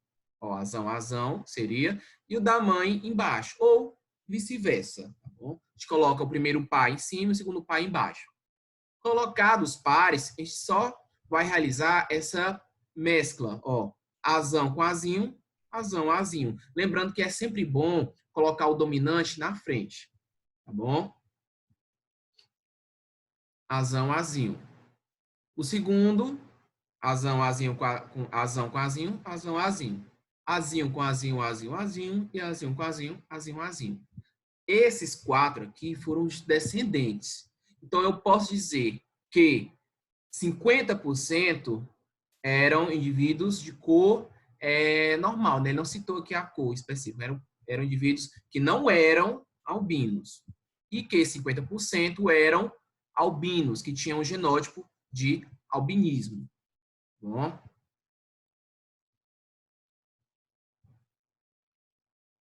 Speaker 1: ó, azão seria, e o da mãe embaixo, ou vice-versa, tá bom? A gente coloca o primeiro pai em cima e o segundo pai embaixo. Colocados os pares, a gente só vai realizar essa mescla, ó, azão com azinho, azinho. Lembrando que é sempre bom colocar o dominante na frente, tá bom? Azinho. O segundo, azinho com azinho. Azinho com azinho, e azinho com azinho. Esses 4 aqui foram os descendentes. Então, eu posso dizer que 50% eram indivíduos de cor normal, né? Ele não citou aqui a cor específica. Eram indivíduos que não eram albinos. E que 50% eram albinos, que tinham um genótipo de albinismo. Bom.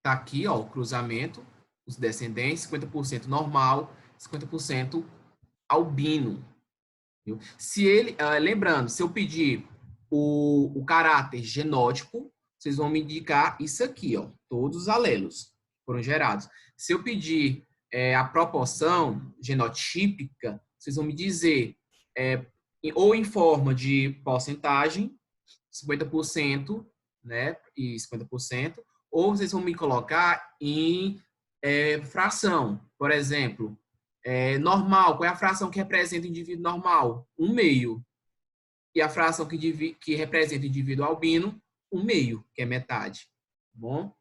Speaker 1: Tá aqui, ó, o cruzamento, os descendentes, 50% normal, 50% albino. Viu? Se ele, lembrando, se eu pedir o caráter genótipo, vocês vão me indicar isso aqui, ó, todos os alelos foram gerados. Se eu pedir a proporção genotípica, vocês vão me dizer ou em forma de porcentagem, 50%, né, e 50%, ou vocês vão me colocar em fração. Por exemplo, normal, qual é a fração que representa o indivíduo normal? 1/2. E a fração que representa o indivíduo albino? 1/2, que é metade. Tá bom?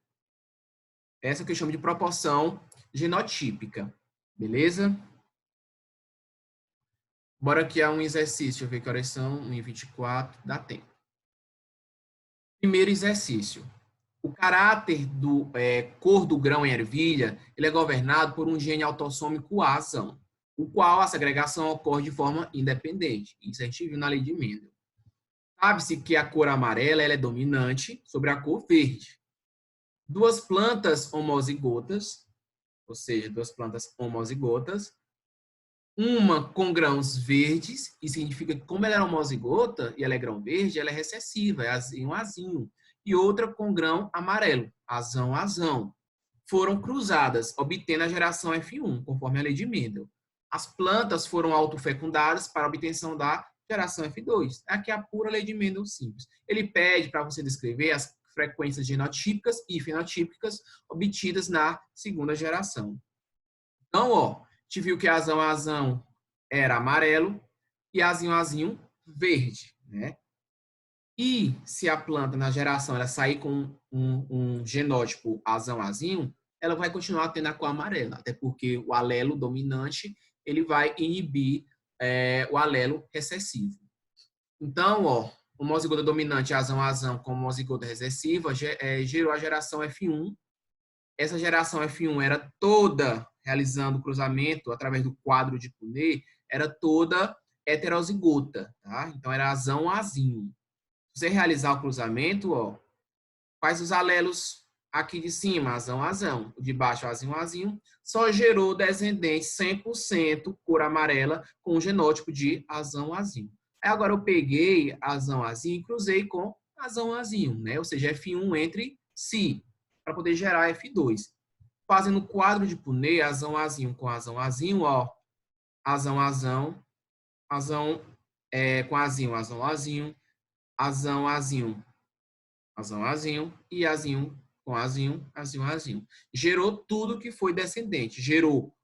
Speaker 1: Essa que eu chamo de proporção genotípica. Beleza? Bora aqui a um exercício. Deixa eu ver que horas são. 1h24. Dá tempo. Primeiro exercício. O caráter cor do grão em ervilha, ele é governado por um gene autossômico azão, o qual a segregação ocorre de forma independente. Isso a gente viu na lei de Mendel. Sabe-se que a cor amarela ela é dominante sobre a cor verde. Duas plantas homozigotas, ou seja, duas plantas homozigotas, uma com grãos verdes, isso significa que como ela é homozigota e ela é grão verde, ela é recessiva, é azinho. E outra com grão amarelo, azão. Foram cruzadas, obtendo a geração F1, conforme a lei de Mendel. As plantas foram autofecundadas para a obtenção da geração F2. Aqui é a pura lei de Mendel simples. Ele pede para você descrever as frequências genotípicas e fenotípicas obtidas na segunda geração. Então, ó, a gente viu que azão era amarelo e azinho verde, né? E se a planta, na geração, ela sair com um genótipo azinho, ela vai continuar tendo a cor amarela, até porque o alelo dominante ele vai inibir o alelo recessivo. Então, ó, homozigota dominante azão com homozigota recessiva gerou a geração F1. Essa geração F1 era toda, realizando o cruzamento através do quadro de Punnett, era toda heterozigota, tá? Então, era azinho. Se você realizar o cruzamento, ó, quais os alelos aqui de cima, azão, azão, o de baixo, azinho, azinho, só gerou descendentes 100% cor amarela com o genótipo de azão, azinho. Aí agora eu peguei azão, azinho e cruzei com azão, azinho, né? Ou seja, F1 entre si, para poder gerar F2. Fazendo quadro de Punnett, azão, azinho com azão, azinho, ó, azão, azão, azão com azinho, azão, azinho, azão, azinho, azão, azinho e azinho com azinho, azinho, azinho. Gerou tudo que foi descendente. Gerou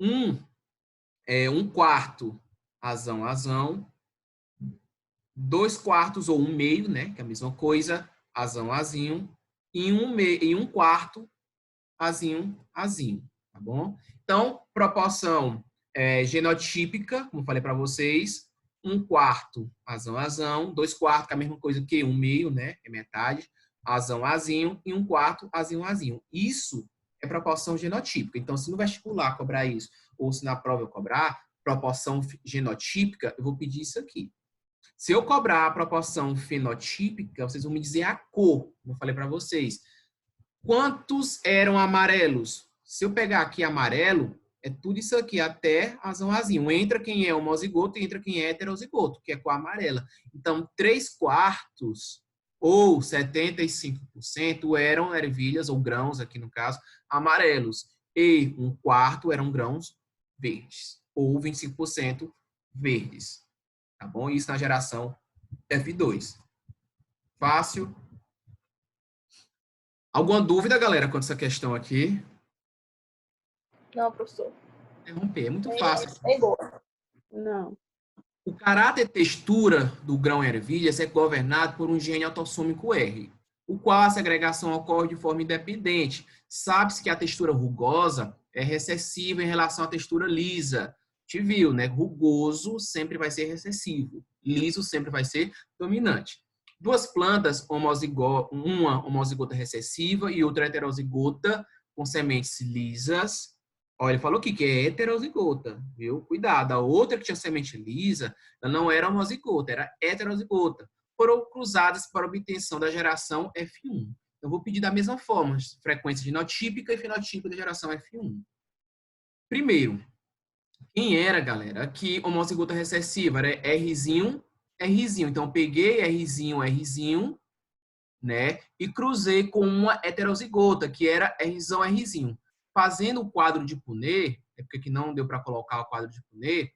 Speaker 1: um quarto azão, azão, 2/4 ou 1/2, né, que é a mesma coisa, azão, azinho, e um quarto azinho, azinho, tá bom? Então, proporção genotípica, como falei para vocês, 1/4 azão, azão, 2/4, que é a mesma coisa que 1/2, né, é metade, azão, azinho, e 1/4 azinho, azinho. Isso é proporção genotípica. Então, se no vestibular cobrar isso, ou se na prova eu cobrar proporção genotípica, eu vou pedir isso aqui. Se eu cobrar a proporção fenotípica, vocês vão me dizer a cor, como eu falei para vocês. Quantos eram amarelos? Se eu pegar aqui amarelo, é tudo isso aqui, até azão, azinho. Entra quem é homozigoto e entra quem é heterozigoto, que é cor amarela. Então, 3/4 ou 75% eram ervilhas, ou grãos, aqui no caso, amarelos. E 1/4 eram grãos verdes, ou 25% verdes. Tá bom? Isso na geração F2. Fácil. Alguma dúvida, galera, quanto a essa questão aqui?
Speaker 2: Não, professor.
Speaker 1: Interromper, é muito fácil.
Speaker 2: É boa.
Speaker 4: Não.
Speaker 1: O caráter textura do grão ervilhas é governado por um gene autossômico R, o qual a segregação ocorre de forma independente. Sabe-se que a textura rugosa é recessiva em relação à textura lisa. Te viu, né? Rugoso sempre vai ser recessivo, liso sempre vai ser dominante. Duas plantas, uma homozigota recessiva e outra heterozigota com sementes lisas. Olha, ele falou aqui que é heterozigota, viu? Cuidado, a outra que tinha semente lisa, ela não era homozigota, era heterozigota. Foram cruzadas para obtenção da geração F1. Eu vou pedir da mesma forma, frequência genotípica e fenotípica da geração F1. Primeiro, quem era, galera? Aqui, homozigota recessiva era Rzinho, Rzinho. Então, eu peguei Rzinho, Rzinho, né? E cruzei com uma heterozigota, que era Rzão, Rzinho. Fazendo o quadro de Punnett, é porque aqui não deu para colocar o quadro de Punnett.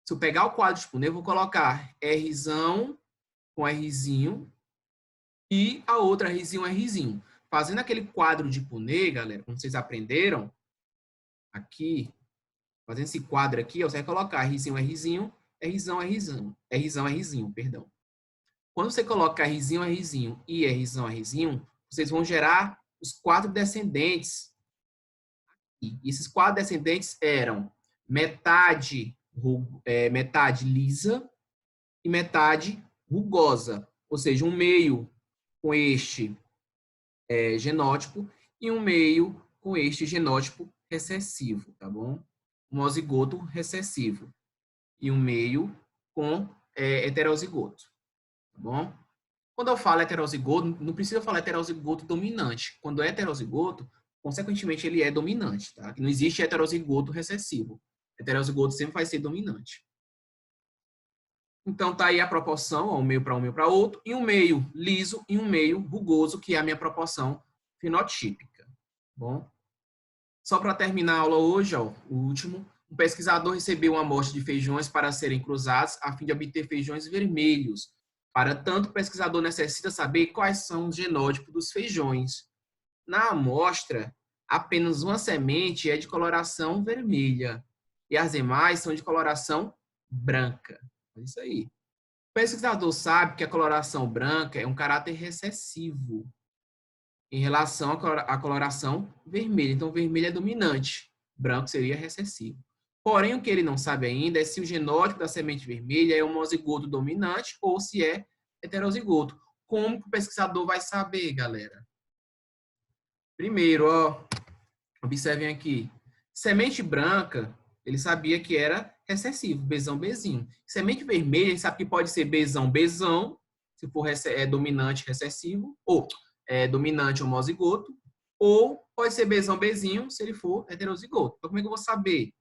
Speaker 1: Se eu pegar o quadro de Punnett, eu vou colocar Rzão com Rzinho e a outra Rzinho, Rzinho. Fazendo aquele quadro de Punnett, galera, como vocês aprenderam, aqui, fazendo esse quadro aqui, você vai colocar Rzinho, Rzinho, Rzão, Rzão, Rzão, Rzinho, perdão. Quando você coloca Rzinho, Rzinho e Rzão, Rzinho, vocês vão gerar os 4 descendentes. E esses 4 descendentes eram metade lisa e metade rugosa. Ou seja, um meio com este genótipo e um meio com este genótipo recessivo, tá bom? Homozigoto recessivo. E um meio com heterozigoto, tá bom? Quando eu falo heterozigoto, não precisa falar heterozigoto dominante. Quando é heterozigoto, consequentemente, ele é dominante, tá? Não existe heterozigoto recessivo. Heterozigoto sempre vai ser dominante. Então, tá aí a proporção, ó, um meio para um meio para outro, e um meio liso e um meio rugoso, que é a minha proporção fenotípica. Bom? Só para terminar a aula hoje, ó, o último, um pesquisador recebeu uma amostra de feijões para serem cruzados a fim de obter feijões vermelhos. Para tanto, o pesquisador necessita saber quais são os genótipos dos feijões. Na amostra, apenas uma semente é de coloração vermelha e as demais são de coloração branca. É isso aí. O pesquisador sabe que a coloração branca é um caráter recessivo em relação à coloração vermelha. Então, vermelho é dominante, branco seria recessivo. Porém, o que ele não sabe ainda é se o genótipo da semente vermelha é homozigoto dominante ou se é heterozigoto. Como que o pesquisador vai saber, galera? Primeiro, ó, observem aqui. Semente branca, ele sabia que era recessivo, Bzão, Bzinho. Semente vermelha, ele sabe que pode ser Bzão, Bzão, se for dominante recessivo, ou dominante homozigoto, ou pode ser Bzão, Bzinho, se ele for heterozigoto. Então, como é que eu vou saber?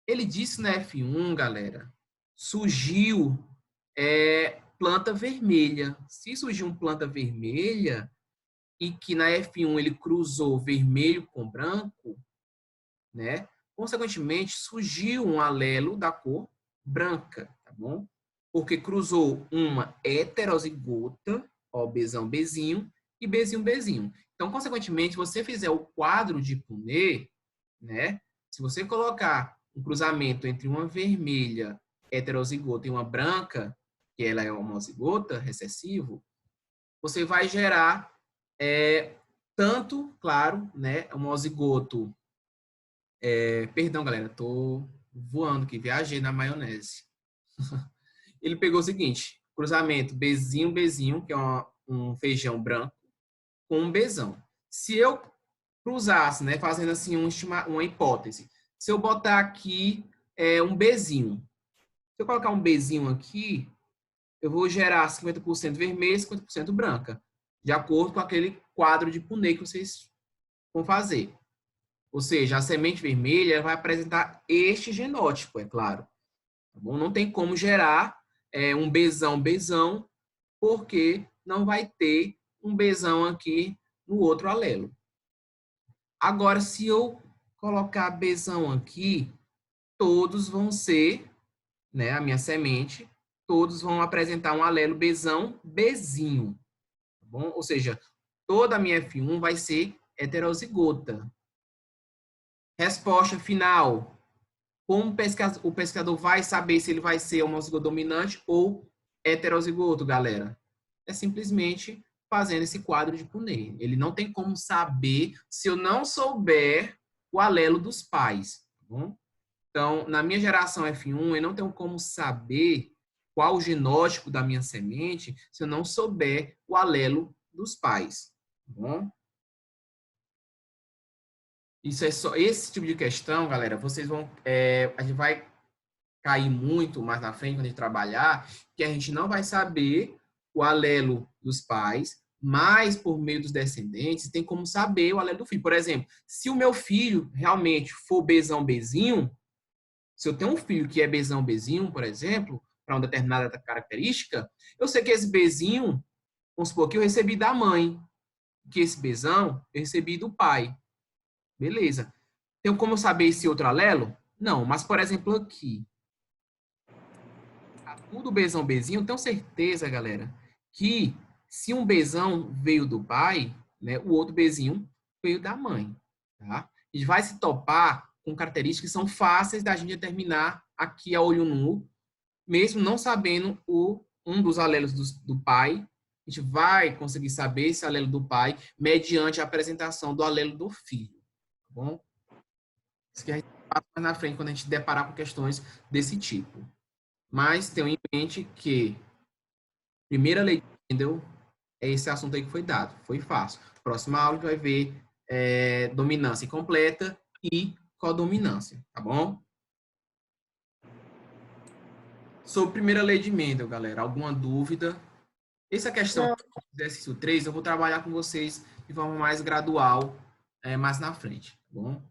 Speaker 1: Ele disse na F1, galera, surgiu planta vermelha. Se surgiu uma planta vermelha e que na F1 ele cruzou vermelho com branco, né? Consequentemente, surgiu um alelo da cor branca, tá bom? Porque cruzou uma heterozigota, ó, Bzão, Bzinho, e Bzinho, Bzinho. Então, consequentemente, se você fizer o quadro de Punnett, né? Se você colocar um cruzamento entre uma vermelha heterozigota e uma branca, que ela é homozigota, recessivo, você vai gerar tanto, claro, né? Homozigoto. Perdão, galera, tô voando aqui, viajei na maionese. Ele pegou o seguinte, cruzamento Bzinho, Bzinho, que é um feijão branco, com um Bzão. Se eu cruzasse, né, fazendo assim uma hipótese, se eu botar aqui um Bzinho, se eu colocar um Bzinho aqui, eu vou gerar 50% vermelho e 50% branca, de acordo com aquele quadro de Punnett que vocês vão fazer. Ou seja, a semente vermelha vai apresentar este genótipo, é claro. Tá bom? Não tem como gerar um Bzão, Bzão, porque não vai ter um Bzão aqui no outro alelo. Agora, se eu colocar Bzão aqui, todos vão ser, né, a minha semente, todos vão apresentar um alelo Bzão, Bzinho. Tá bom? Ou seja, toda a minha F1 vai ser heterozigota. Resposta final. Como o pesquisador vai saber se ele vai ser homozigoto dominante ou heterozigoto, galera? É simplesmente fazendo esse quadro de Punnett. Ele não tem como saber se eu não souber o alelo dos pais. Tá bom? Então, na minha geração F1, eu não tenho como saber qual o genótipo da minha semente se eu não souber o alelo dos pais. Tá bom? Isso é só esse tipo de questão, galera. Vocês vão, a gente vai cair muito mais na frente quando a gente trabalhar, que a gente não vai saber o alelo dos pais, mas por meio dos descendentes tem como saber o alelo do filho. Por exemplo, se o meu filho realmente for Bzão, Bzinho, se eu tenho um filho que é Bzão, Bzinho, por exemplo, para uma determinada característica, eu sei que esse Bzinho, vamos supor que eu recebi da mãe, que esse Bzão eu recebi do pai. Beleza. Tem como eu saber esse outro alelo? Não, mas, por exemplo, aqui. Tudo Bzão, Bzinho, eu tenho certeza, galera, que se um Bzão veio do pai, né, o outro Bzinho veio da mãe. Tá? A gente vai se topar com características que são fáceis da gente determinar aqui a olho nu, mesmo não sabendo um dos alelos do pai. A gente vai conseguir saber esse alelo do pai mediante a apresentação do alelo do filho. Bom, isso que a gente passa mais na frente quando a gente deparar com questões desse tipo. Mas tenham em mente que primeira lei de Mendel é esse assunto aí que foi dado. Foi fácil. Próxima aula a gente vai ver dominância incompleta e codominância, tá bom? Sobre primeira lei de Mendel, galera, alguma dúvida? Essa questão do exercício 3 eu vou trabalhar com vocês de forma mais gradual mais na frente, tá bom?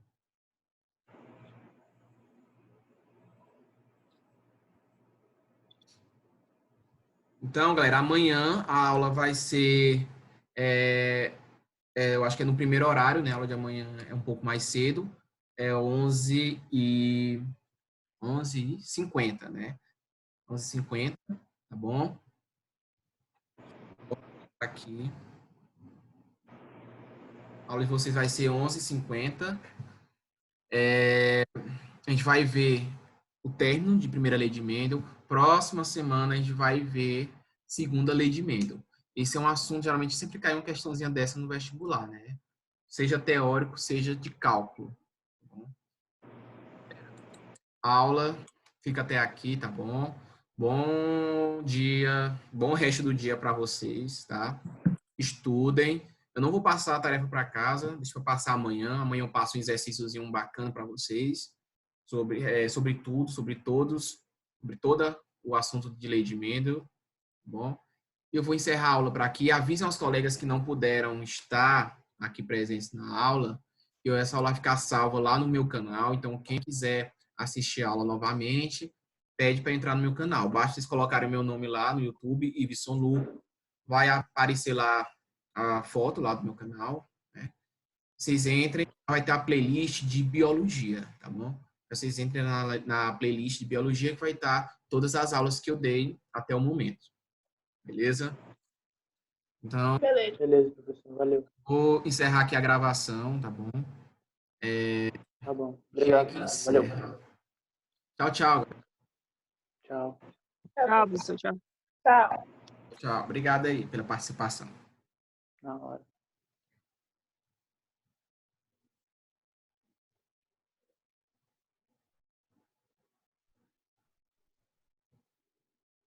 Speaker 1: Então, galera, amanhã a aula vai ser, eu acho que é no primeiro horário, né? A aula de amanhã é um pouco mais cedo, 11h50, né? 11h50, tá bom? Aqui. A aula de vocês vai ser 11h50. A gente vai ver o término de primeira lei de Mendel. Próxima semana a gente vai ver segunda lei de Mendel. Esse é um assunto, geralmente sempre cai uma questãozinha dessa no vestibular, né? Seja teórico, seja de cálculo. Tá bom? A aula fica até aqui, tá bom? Bom dia, bom resto do dia para vocês, tá? Estudem. Eu não vou passar a tarefa para casa, deixa eu passar amanhã. Amanhã eu passo um exercíciozinho bacana para vocês sobre tudo, sobre toda o assunto de lei de Mendel, tá bom? Eu vou encerrar a aula por aqui. Avisem aos colegas que não puderam estar aqui presentes na aula. E essa aula vai ficar salva lá no meu canal. Então, quem quiser assistir a aula novamente, pede para entrar no meu canal. Basta vocês colocarem o meu nome lá no YouTube, Iveson Lu. Vai aparecer lá a foto lá do meu canal. Né? Vocês entrem, vai ter a playlist de biologia, tá bom? Vocês entrem na playlist de biologia que vai estar todas as aulas que eu dei até o momento. Beleza? Então,
Speaker 2: Beleza.
Speaker 8: Beleza, professor. Valeu.
Speaker 1: vou encerrar aqui a gravação, tá bom?
Speaker 8: Tá bom. Obrigado. Valeu.
Speaker 1: Tchau, tchau.
Speaker 8: Tchau.
Speaker 3: Tchau, professor. Tchau.
Speaker 1: Tchau. Obrigado aí pela participação.
Speaker 8: Na hora.